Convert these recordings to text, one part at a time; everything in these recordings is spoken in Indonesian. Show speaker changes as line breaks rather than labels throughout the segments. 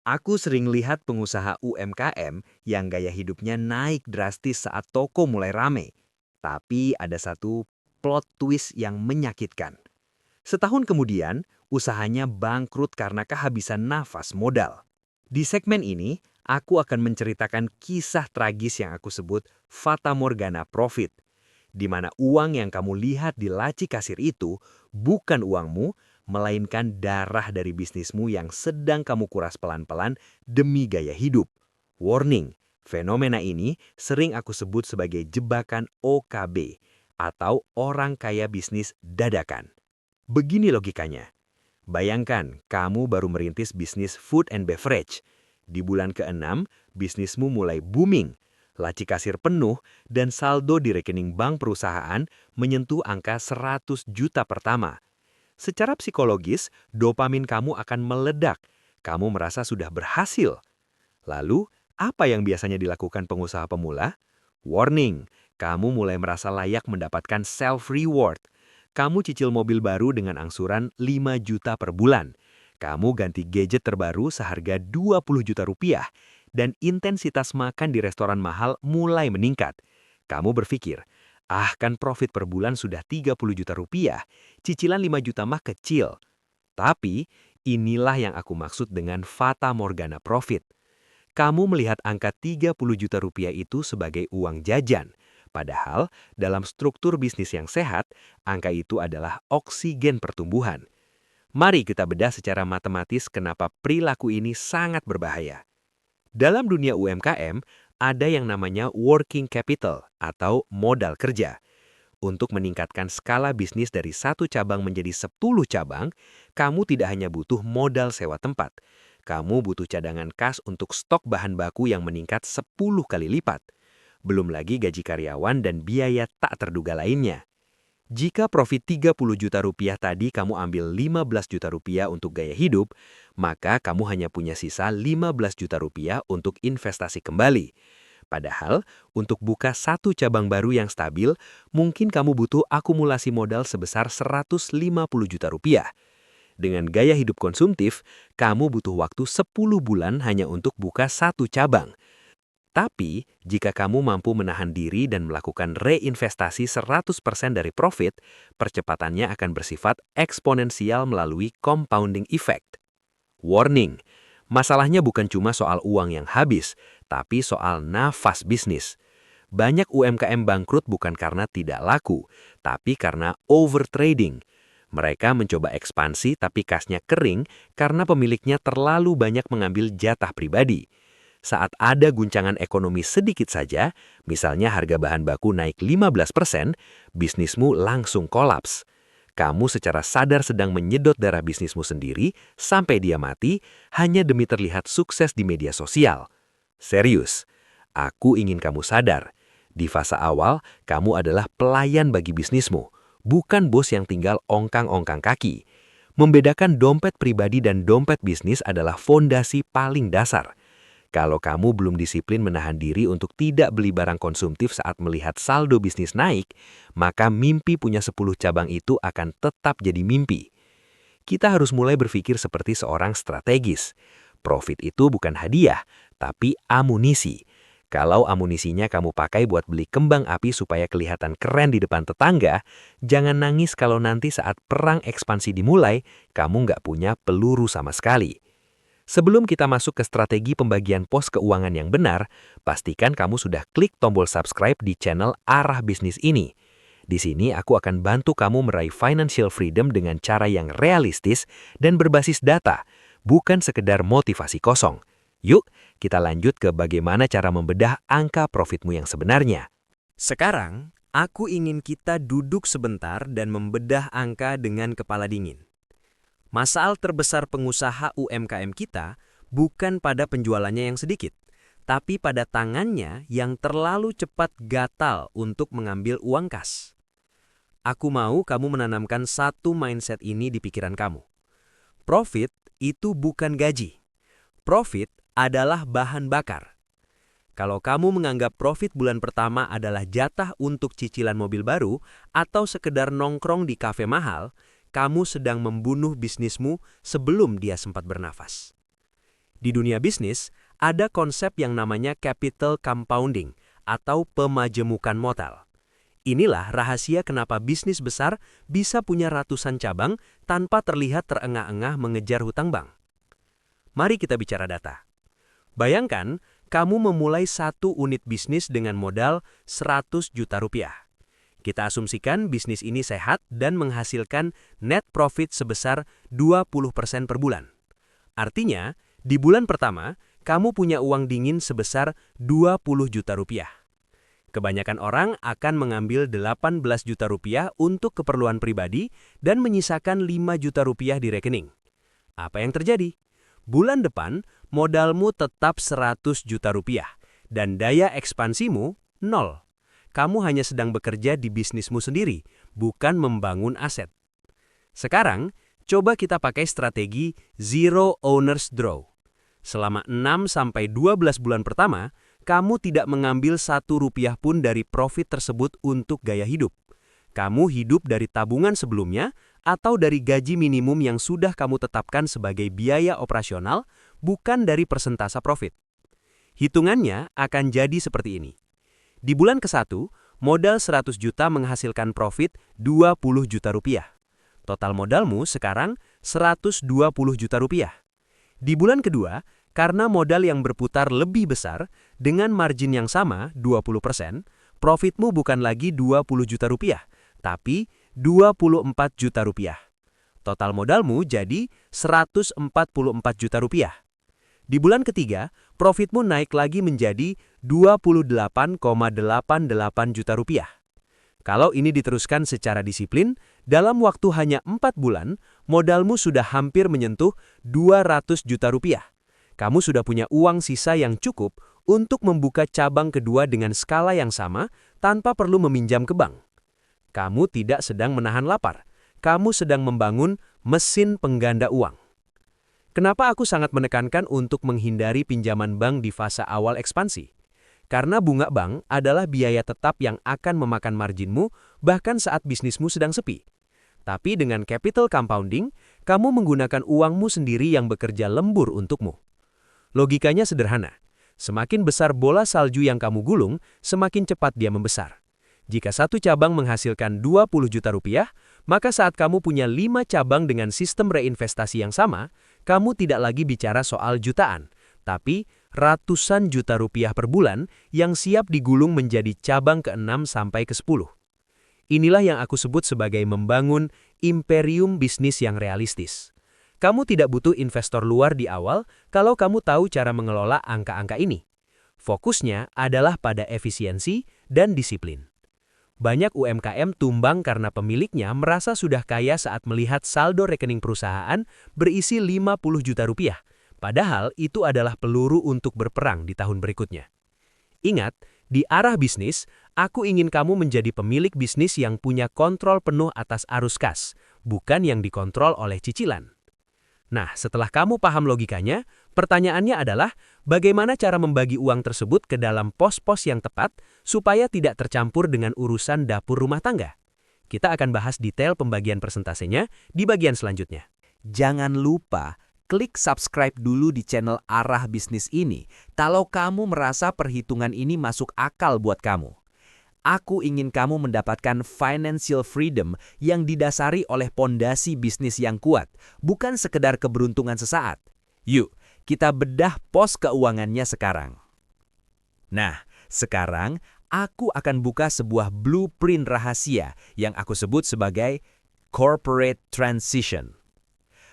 Aku sering lihat pengusaha UMKM yang gaya hidupnya naik drastis saat toko mulai rame. Tapi ada satu plot twist yang menyakitkan. Setahun kemudian, usahanya bangkrut karena kehabisan nafas modal. Di segmen ini, aku akan menceritakan kisah tragis yang aku sebut Fata Morgana Profit, di mana uang yang kamu lihat di laci kasir itu bukan uangmu, melainkan darah dari bisnismu yang sedang kamu kuras pelan-pelan demi gaya hidup. Warning, fenomena ini sering aku sebut sebagai jebakan OKB atau orang kaya bisnis dadakan. Begini logikanya. Bayangkan, kamu baru merintis bisnis food and beverage. Di bulan ke-6, bisnismu mulai booming. Laci kasir penuh dan saldo di rekening bank perusahaan menyentuh angka 100 juta pertama. Secara psikologis, dopamin kamu akan meledak. Kamu merasa sudah berhasil. Lalu, apa yang biasanya dilakukan pengusaha pemula? Warning, kamu mulai merasa layak mendapatkan self-reward. Kamu cicil mobil baru dengan angsuran 5 juta per bulan. Kamu ganti gadget terbaru seharga 20 juta rupiah. Dan intensitas makan di restoran mahal mulai meningkat. Kamu berpikir, kan profit per bulan sudah 30 juta rupiah, cicilan 5 juta mah kecil. Tapi, inilah yang aku maksud dengan Fata Morgana Profit. Kamu melihat angka 30 juta rupiah itu sebagai uang jajan. Padahal, dalam struktur bisnis yang sehat, angka itu adalah oksigen pertumbuhan. Mari kita bedah secara matematis kenapa perilaku ini sangat berbahaya. Dalam dunia UMKM, ada yang namanya working capital atau modal kerja. Untuk meningkatkan skala bisnis dari satu cabang menjadi 10 cabang, kamu tidak hanya butuh modal sewa tempat. Kamu butuh cadangan kas untuk stok bahan baku yang meningkat 10 kali lipat. Belum lagi gaji karyawan dan biaya tak terduga lainnya. Jika profit 30 juta rupiah tadi kamu ambil 15 juta rupiah untuk gaya hidup, maka kamu hanya punya sisa 15 juta rupiah untuk investasi kembali. Padahal, untuk buka satu cabang baru yang stabil, mungkin kamu butuh akumulasi modal sebesar 150 juta rupiah. Dengan gaya hidup konsumtif, kamu butuh waktu 10 bulan hanya untuk buka satu cabang. Tapi, jika kamu mampu menahan diri dan melakukan reinvestasi 100% dari profit, percepatannya akan bersifat eksponensial melalui compounding effect. Warning, masalahnya bukan cuma soal uang yang habis, tapi soal nafas bisnis. Banyak UMKM bangkrut bukan karena tidak laku, tapi karena overtrading. Mereka mencoba ekspansi tapi kasnya kering karena pemiliknya terlalu banyak mengambil jatah pribadi. Saat ada guncangan ekonomi sedikit saja, misalnya harga bahan baku naik 15%, bisnismu langsung kolaps. Kamu secara sadar sedang menyedot darah bisnismu sendiri sampai dia mati hanya demi terlihat sukses di media sosial. Serius, aku ingin kamu sadar. Di fase awal, kamu adalah pelayan bagi bisnismu, bukan bos yang tinggal ongkang-ongkang kaki. Membedakan dompet pribadi dan dompet bisnis adalah fondasi paling dasar. Kalau kamu belum disiplin menahan diri untuk tidak beli barang konsumtif saat melihat saldo bisnis naik, maka mimpi punya 10 cabang itu akan tetap jadi mimpi. Kita harus mulai berpikir seperti seorang strategis. Profit itu bukan hadiah, tapi amunisi. Kalau amunisinya kamu pakai buat beli kembang api supaya kelihatan keren di depan tetangga, jangan nangis kalau nanti saat perang ekspansi dimulai, kamu nggak punya peluru sama sekali. Sebelum kita masuk ke strategi pembagian pos keuangan yang benar, pastikan kamu sudah klik tombol subscribe di channel Arah Bisnis ini. Di sini aku akan bantu kamu meraih financial freedom dengan cara yang realistis dan berbasis data, bukan sekedar motivasi kosong. Yuk, kita lanjut ke bagaimana cara membedah angka profitmu yang sebenarnya. Sekarang, aku ingin kita duduk sebentar dan membedah angka dengan kepala dingin. Masalah terbesar pengusaha UMKM kita bukan pada penjualannya yang sedikit, tapi pada tangannya yang terlalu cepat gatal untuk mengambil uang kas. Aku mau kamu menanamkan satu mindset ini di pikiran kamu. Profit itu bukan gaji. Profit adalah bahan bakar. Kalau kamu menganggap profit bulan pertama adalah jatah untuk cicilan mobil baru atau sekedar nongkrong di kafe mahal, kamu sedang membunuh bisnismu sebelum dia sempat bernafas.
Di dunia bisnis, ada konsep yang namanya capital compounding atau pemajemukan modal. Inilah rahasia kenapa bisnis besar bisa punya ratusan cabang tanpa terlihat terengah-engah mengejar hutang bank. Mari kita bicara data. Bayangkan, kamu memulai satu unit bisnis dengan modal 100 juta rupiah. Kita asumsikan bisnis ini sehat dan menghasilkan net profit sebesar 20% per bulan. Artinya, di bulan pertama, kamu punya uang dingin sebesar 20 juta rupiah. Kebanyakan orang akan mengambil 18 juta rupiah untuk keperluan pribadi dan menyisakan 5 juta rupiah di rekening. Apa yang terjadi? Bulan depan, modalmu tetap 100 juta rupiah dan daya ekspansimu nol. Kamu hanya sedang bekerja di bisnismu sendiri, bukan membangun aset. Sekarang, coba kita pakai strategi Zero Owner's Draw. Selama 6-12 bulan pertama, kamu tidak mengambil 1 rupiah pun dari profit tersebut untuk gaya hidup. Kamu hidup dari tabungan sebelumnya atau dari gaji minimum yang sudah kamu tetapkan sebagai biaya operasional, bukan dari persentase profit. Hitungannya akan jadi seperti ini. Di bulan ke-1, modal 100 juta menghasilkan profit 20 juta rupiah. Total modalmu sekarang 120 juta rupiah. Di bulan kedua, karena modal yang berputar lebih besar, dengan margin yang sama, 20%, profitmu bukan lagi 20 juta rupiah, tapi 24 juta rupiah. Total modalmu jadi 144 juta rupiah. Di bulan ketiga, profitmu naik lagi menjadi 28,88 juta rupiah. Kalau ini diteruskan secara disiplin, dalam waktu hanya 4 bulan, modalmu sudah hampir menyentuh 200 juta rupiah. Kamu sudah punya uang sisa yang cukup untuk membuka cabang kedua dengan skala yang sama tanpa perlu meminjam ke bank. Kamu tidak sedang menahan lapar, kamu sedang membangun mesin pengganda uang. Kenapa aku sangat menekankan untuk menghindari pinjaman bank di fase awal ekspansi? Karena bunga bank adalah biaya tetap yang akan memakan marginmu bahkan saat bisnismu sedang sepi. Tapi dengan capital compounding, kamu menggunakan uangmu sendiri yang bekerja lembur untukmu. Logikanya sederhana. Semakin besar bola salju yang kamu gulung, semakin cepat dia membesar. Jika satu cabang menghasilkan 20 juta rupiah, maka saat kamu punya 5 cabang dengan sistem reinvestasi yang sama, kamu tidak lagi bicara soal jutaan, tapi ratusan juta rupiah per bulan yang siap digulung menjadi cabang ke-6 sampai ke-10. Inilah yang aku sebut sebagai membangun imperium bisnis yang realistis. Kamu tidak butuh investor luar di awal kalau kamu tahu cara mengelola angka-angka ini. Fokusnya adalah pada efisiensi dan disiplin. Banyak UMKM tumbang karena pemiliknya merasa sudah kaya saat melihat saldo rekening perusahaan berisi 50 juta rupiah. Padahal itu adalah peluru untuk berperang di tahun berikutnya. Ingat, di arah bisnis, aku ingin kamu menjadi pemilik bisnis yang punya kontrol penuh atas arus kas, bukan yang dikontrol oleh cicilan. Nah, setelah kamu paham logikanya, pertanyaannya adalah bagaimana cara membagi uang tersebut ke dalam pos-pos yang tepat supaya tidak tercampur dengan urusan dapur rumah tangga. Kita akan bahas detail pembagian persentasenya di bagian selanjutnya.
Jangan lupa klik subscribe dulu di channel Arah Bisnis ini kalau kamu merasa perhitungan ini masuk akal buat kamu. Aku ingin kamu mendapatkan financial freedom yang didasari oleh pondasi bisnis yang kuat, bukan sekedar keberuntungan sesaat. Yuk, kita bedah pos keuangannya sekarang. Nah, sekarang aku akan buka sebuah blueprint rahasia yang aku sebut sebagai corporate transition.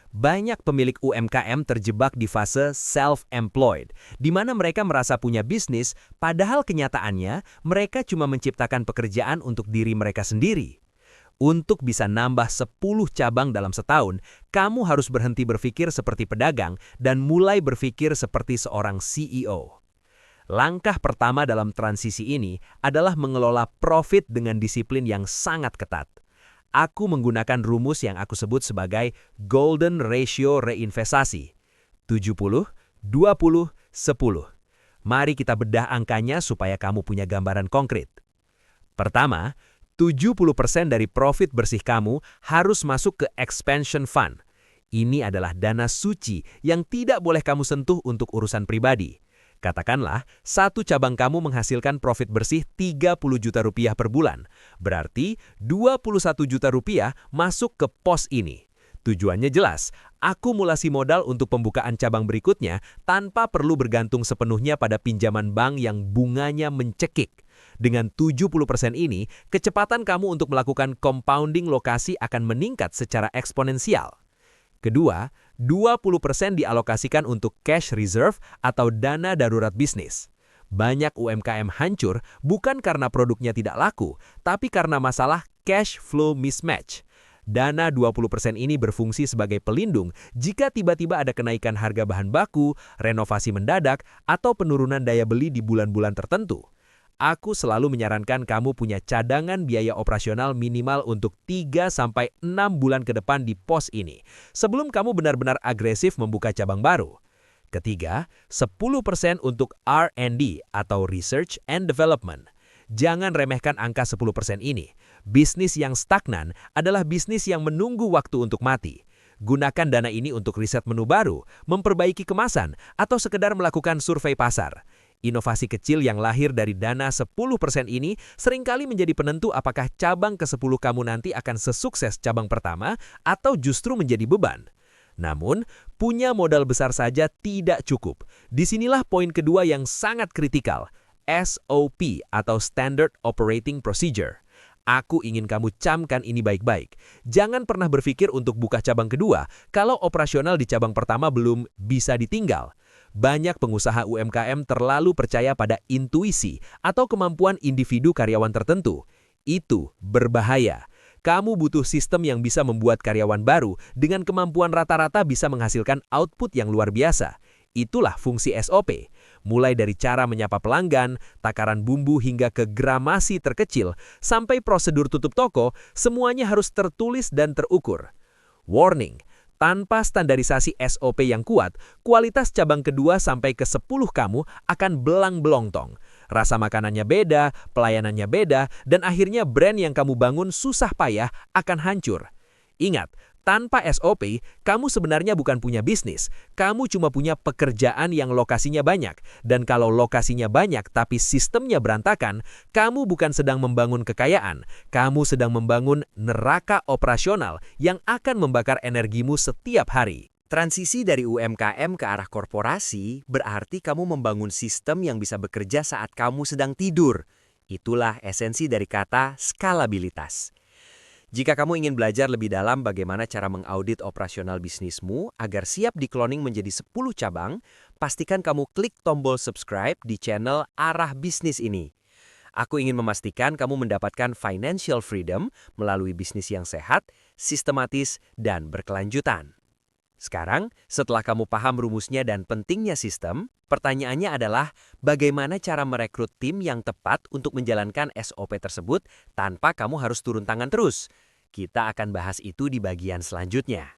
Banyak pemilik UMKM terjebak di fase self-employed, di mana mereka merasa punya bisnis, padahal kenyataannya mereka cuma menciptakan pekerjaan untuk diri mereka sendiri. Untuk bisa nambah 10 cabang dalam setahun, kamu harus berhenti berpikir seperti pedagang dan mulai berpikir seperti seorang CEO. Langkah pertama dalam transisi ini adalah mengelola profit dengan disiplin yang sangat ketat. Aku menggunakan rumus yang aku sebut sebagai Golden Ratio Reinvestasi. 70, 20, 10. Mari kita bedah angkanya supaya kamu punya gambaran konkret. Pertama, 70% dari profit bersih kamu harus masuk ke expansion fund.
Ini adalah dana suci yang tidak boleh kamu sentuh untuk urusan pribadi. Katakanlah, satu cabang kamu menghasilkan profit bersih 30 juta rupiah per bulan. Berarti 21 juta rupiah masuk ke pos ini. Tujuannya jelas, akumulasi modal untuk pembukaan cabang berikutnya tanpa perlu bergantung sepenuhnya pada pinjaman bank yang bunganya mencekik. Dengan 70% ini, kecepatan kamu untuk melakukan compounding lokasi akan meningkat secara eksponensial. Kedua, 20% dialokasikan untuk cash reserve atau dana darurat bisnis. Banyak UMKM hancur bukan karena produknya tidak laku, tapi karena masalah cash flow mismatch. Dana 20% ini berfungsi sebagai pelindung jika tiba-tiba ada kenaikan harga bahan baku, renovasi mendadak, atau penurunan daya beli di bulan-bulan tertentu. Aku selalu menyarankan kamu punya cadangan biaya operasional minimal untuk 3-6 bulan ke depan di pos ini, sebelum kamu benar-benar agresif membuka cabang baru. Ketiga, 10% untuk R&D atau Research and Development. Jangan remehkan angka 10% ini. Bisnis yang stagnan adalah bisnis yang menunggu waktu untuk mati. Gunakan dana ini untuk riset menu baru, memperbaiki kemasan, atau sekedar melakukan survei pasar. Inovasi kecil yang lahir dari dana 10% ini seringkali menjadi penentu apakah cabang ke-10 kamu nanti akan sesukses cabang pertama atau justru menjadi beban. Namun, punya modal besar saja tidak cukup. Disinilah poin kedua yang sangat kritikal, SOP atau Standard Operating Procedure. Aku ingin kamu camkan ini baik-baik. Jangan pernah berpikir untuk buka cabang kedua kalau operasional di cabang pertama belum bisa ditinggal. Banyak pengusaha UMKM terlalu percaya pada intuisi atau kemampuan individu karyawan tertentu. Itu berbahaya. Kamu butuh sistem yang bisa membuat karyawan baru dengan kemampuan rata-rata bisa menghasilkan output yang luar biasa. Itulah fungsi SOP. Mulai dari cara menyapa pelanggan, takaran bumbu hingga ke gramasi terkecil, sampai prosedur tutup toko, semuanya harus tertulis dan terukur. Warning! Tanpa standarisasi SOP yang kuat, kualitas cabang kedua sampai ke-10 kamu akan belang-belontong. Rasa makanannya beda, pelayanannya beda, dan akhirnya brand yang kamu bangun susah payah akan hancur. Ingat, tanpa SOP, kamu sebenarnya bukan punya bisnis. Kamu cuma punya pekerjaan yang lokasinya banyak. Dan kalau lokasinya banyak tapi sistemnya berantakan, kamu bukan sedang membangun kekayaan. Kamu sedang membangun neraka operasional yang akan membakar energimu setiap hari.
Transisi dari UMKM ke arah korporasi berarti kamu membangun sistem yang bisa bekerja saat kamu sedang tidur. Itulah esensi dari kata skalabilitas. Jika kamu ingin belajar lebih dalam bagaimana cara mengaudit operasional bisnismu agar siap di-cloning menjadi 10 cabang, pastikan kamu klik tombol subscribe di channel Arah Bisnis ini. Aku ingin memastikan kamu mendapatkan financial freedom melalui bisnis yang sehat, sistematis, dan berkelanjutan. Sekarang, setelah kamu paham rumusnya dan pentingnya sistem, pertanyaannya adalah bagaimana cara merekrut tim yang tepat untuk menjalankan SOP tersebut tanpa kamu harus turun tangan terus. Kita akan bahas itu di bagian selanjutnya.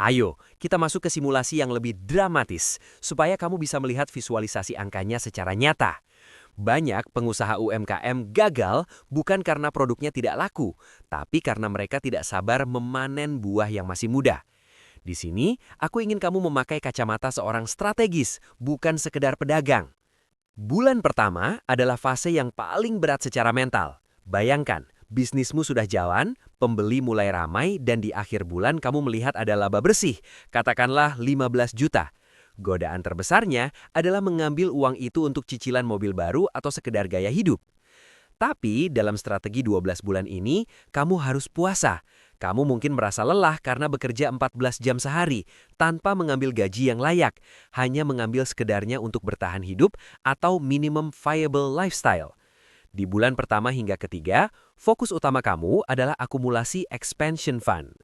Ayo, kita masuk ke simulasi yang lebih dramatis, supaya kamu bisa melihat visualisasi angkanya secara nyata. Banyak pengusaha UMKM gagal bukan karena produknya tidak laku, tapi karena mereka tidak sabar memanen buah yang masih muda. Di sini, aku ingin kamu memakai kacamata seorang strategis, bukan sekedar pedagang. Bulan pertama adalah fase yang paling berat secara mental. Bayangkan, bisnismu sudah jalan, pembeli mulai ramai, dan di akhir bulan kamu melihat ada laba bersih, katakanlah 15 juta. Godaan terbesarnya adalah mengambil uang itu untuk cicilan mobil baru atau sekedar gaya hidup. Tapi dalam strategi 12 bulan ini, kamu harus puasa. Kamu mungkin merasa lelah karena bekerja 14 jam sehari, tanpa mengambil gaji yang layak, hanya mengambil sekedarnya untuk bertahan hidup atau minimum viable lifestyle. Di bulan pertama hingga ketiga, fokus utama kamu adalah akumulasi expansion fund.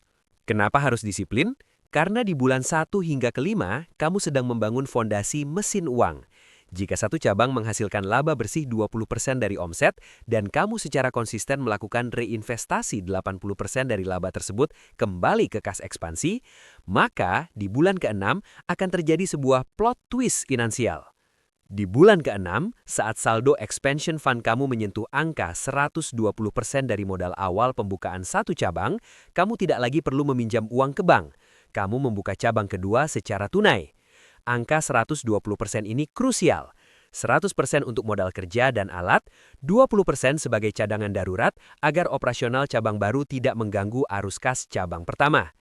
Kenapa harus disiplin? Karena di bulan 1 hingga ke-5, kamu sedang membangun fondasi mesin uang. Jika satu cabang menghasilkan laba bersih 20% dari omset dan kamu secara konsisten melakukan reinvestasi 80% dari laba tersebut kembali ke kas ekspansi, maka di bulan ke-6 akan terjadi sebuah plot twist finansial. Di bulan ke-6, saat saldo expansion fund kamu menyentuh angka 120% dari modal awal pembukaan satu cabang, kamu tidak lagi perlu meminjam uang ke bank.
kamu membuka cabang kedua secara tunai. Angka 120% ini krusial. 100% untuk modal kerja dan alat, 20% sebagai cadangan darurat agar operasional cabang baru tidak mengganggu arus kas cabang pertama.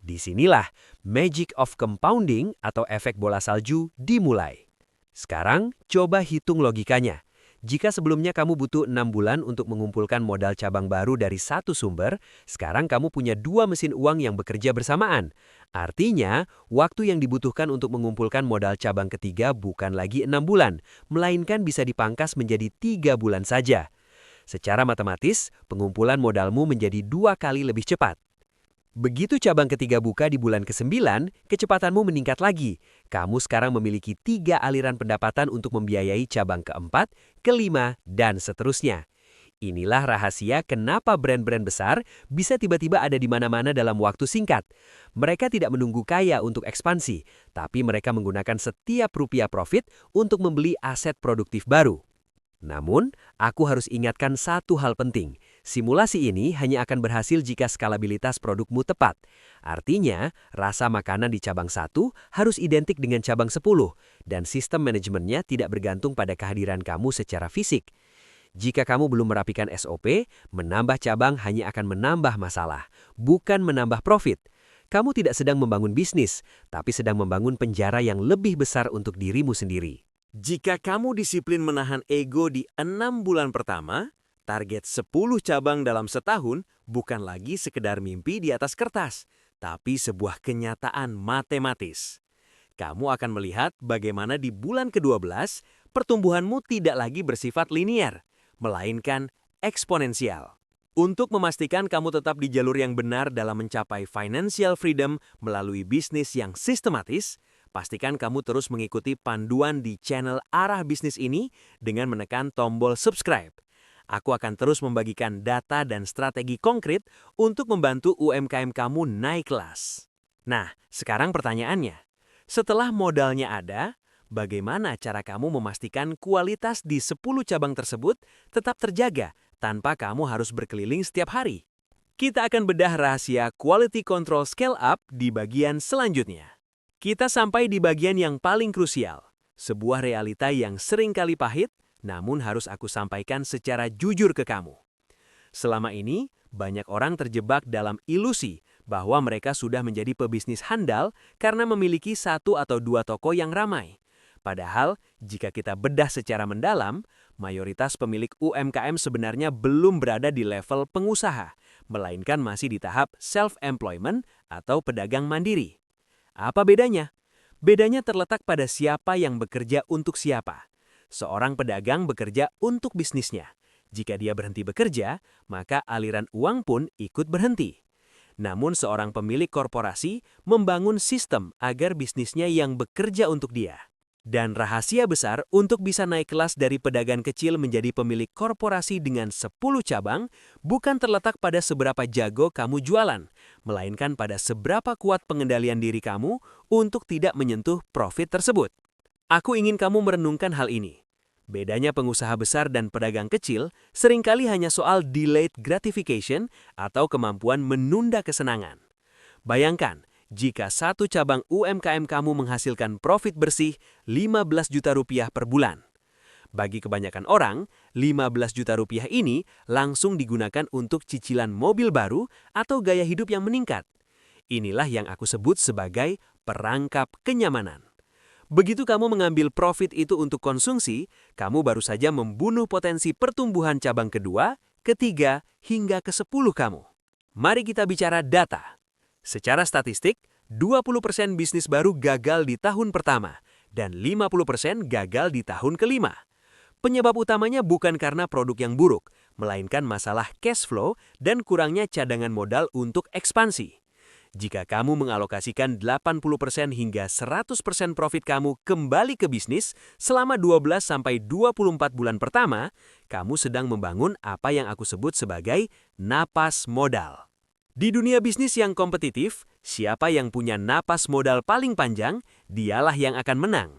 Disinilah magic of compounding atau efek bola salju dimulai. Sekarang, coba hitung logikanya. Jika sebelumnya kamu butuh 6 bulan untuk mengumpulkan modal cabang baru dari satu sumber, sekarang kamu punya 2 mesin uang yang bekerja bersamaan. Artinya, waktu yang dibutuhkan untuk mengumpulkan modal cabang ketiga bukan lagi 6 bulan, melainkan bisa dipangkas menjadi 3 bulan saja. Secara matematis, pengumpulan modalmu menjadi 2 kali lebih cepat. Begitu cabang ketiga buka di bulan ke-9, kecepatanmu meningkat lagi. Kamu sekarang memiliki 3 aliran pendapatan untuk membiayai cabang ke-4, ke-5, dan seterusnya. Inilah rahasia kenapa brand-brand besar bisa tiba-tiba ada di mana-mana dalam waktu singkat. Mereka tidak menunggu kaya untuk ekspansi, tapi mereka menggunakan setiap rupiah profit untuk membeli aset produktif baru. Namun, aku harus ingatkan satu hal penting. Simulasi ini hanya akan berhasil jika skalabilitas produkmu tepat. Artinya, rasa makanan di cabang 1 harus identik dengan cabang 10, dan sistem manajemennya tidak bergantung pada kehadiran kamu secara fisik. Jika kamu belum merapikan SOP, menambah cabang hanya akan menambah masalah, bukan menambah profit. Kamu tidak sedang membangun bisnis, tapi sedang membangun penjara yang lebih besar untuk dirimu sendiri.
Jika kamu disiplin menahan ego di 6 bulan pertama, target 10 cabang dalam setahun bukan lagi sekedar mimpi di atas kertas, tapi sebuah kenyataan matematis. Kamu akan melihat bagaimana di bulan ke-12, pertumbuhanmu tidak lagi bersifat linier, melainkan eksponensial. Untuk memastikan kamu tetap di jalur yang benar dalam mencapai financial freedom melalui bisnis yang sistematis, pastikan kamu terus mengikuti panduan di channel Arah Bisnis ini dengan menekan tombol subscribe. Aku akan terus membagikan data dan strategi konkret untuk membantu UMKM kamu naik kelas. Nah, sekarang pertanyaannya, setelah modalnya ada, bagaimana cara kamu memastikan kualitas di 10 cabang tersebut tetap terjaga tanpa kamu harus berkeliling setiap hari? Kita akan bedah rahasia quality control scale up di bagian selanjutnya. Kita sampai di bagian yang paling krusial, sebuah realita yang sering kali pahit, namun harus aku sampaikan secara jujur ke kamu. Selama ini, banyak orang terjebak dalam ilusi bahwa mereka sudah menjadi pebisnis handal karena memiliki 1 atau 2 toko yang ramai. Padahal, jika kita bedah secara mendalam, mayoritas pemilik UMKM sebenarnya belum berada di level pengusaha, melainkan masih di tahap self-employment atau pedagang mandiri. Apa bedanya? Bedanya terletak pada siapa yang bekerja untuk siapa. Seorang pedagang bekerja untuk bisnisnya. Jika dia berhenti bekerja, maka aliran uang pun ikut berhenti. Namun seorang pemilik korporasi membangun sistem agar bisnisnya yang bekerja untuk dia. Dan rahasia besar untuk bisa naik kelas dari pedagang kecil menjadi pemilik korporasi dengan 10 cabang bukan terletak pada seberapa jago kamu jualan, melainkan pada seberapa kuat pengendalian diri kamu untuk tidak menyentuh profit tersebut. Aku ingin kamu merenungkan hal ini. Bedanya pengusaha besar dan pedagang kecil seringkali hanya soal delayed gratification atau kemampuan menunda kesenangan. Bayangkan, jika satu cabang UMKM kamu menghasilkan profit bersih 15 juta rupiah per bulan. Bagi kebanyakan orang, 15 juta rupiah ini langsung digunakan untuk cicilan mobil baru atau gaya hidup yang meningkat. Inilah yang aku sebut sebagai perangkap kenyamanan. Begitu kamu mengambil profit itu untuk konsumsi, kamu baru saja membunuh potensi pertumbuhan cabang kedua, ketiga, hingga ke-10 kamu. Mari kita bicara data. Secara statistik, 20% bisnis baru gagal di tahun pertama dan 50% gagal di tahun kelima. Penyebab utamanya bukan karena produk yang buruk, melainkan masalah cash flow dan kurangnya cadangan modal untuk ekspansi. Jika kamu mengalokasikan 80% hingga 100% profit kamu kembali ke bisnis selama 12-24 bulan pertama, kamu sedang membangun apa yang aku sebut sebagai napas modal. Di dunia bisnis yang kompetitif, siapa yang punya napas modal paling panjang, dialah yang akan menang.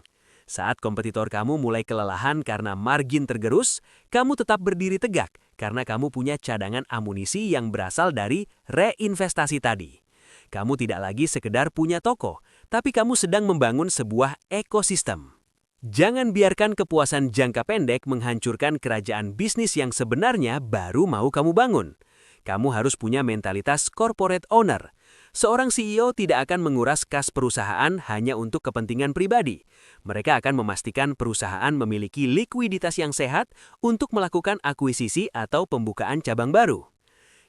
Saat kompetitor kamu mulai kelelahan karena margin tergerus, kamu tetap berdiri tegak karena kamu punya cadangan amunisi yang berasal dari reinvestasi tadi. Kamu tidak lagi sekedar punya toko, tapi kamu sedang membangun sebuah ekosistem. Jangan biarkan kepuasan jangka pendek menghancurkan kerajaan bisnis yang sebenarnya baru mau kamu bangun. Kamu harus punya mentalitas corporate owner. Seorang CEO tidak akan menguras kas perusahaan hanya untuk kepentingan pribadi. Mereka akan memastikan perusahaan memiliki likuiditas yang sehat untuk melakukan akuisisi atau pembukaan cabang baru.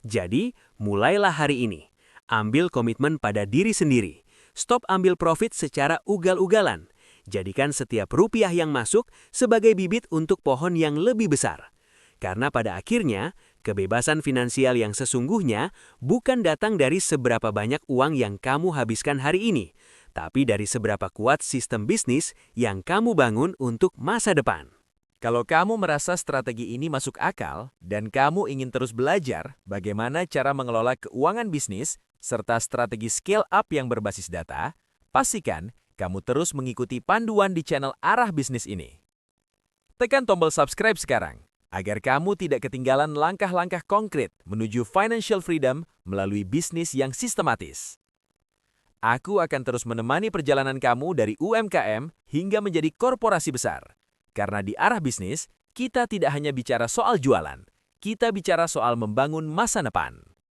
Jadi, mulailah hari ini. Ambil komitmen pada diri sendiri. Stop ambil profit secara ugal-ugalan. Jadikan setiap rupiah yang masuk sebagai bibit untuk pohon yang lebih besar. Karena pada akhirnya, kebebasan finansial yang sesungguhnya bukan datang dari seberapa banyak uang yang kamu habiskan hari ini, tapi dari seberapa kuat sistem bisnis yang kamu bangun untuk masa depan.
Kalau kamu merasa strategi ini masuk akal dan kamu ingin terus belajar bagaimana cara mengelola keuangan bisnis serta strategi scale up yang berbasis data, pastikan kamu terus mengikuti panduan di channel Arah Bisnis ini. Tekan tombol subscribe sekarang agar kamu tidak ketinggalan langkah-langkah konkret menuju financial freedom melalui bisnis yang sistematis. Aku akan terus menemani perjalanan kamu dari UMKM hingga menjadi korporasi besar. Karena di Arah Bisnis, kita tidak hanya bicara soal jualan, kita bicara soal membangun masa depan.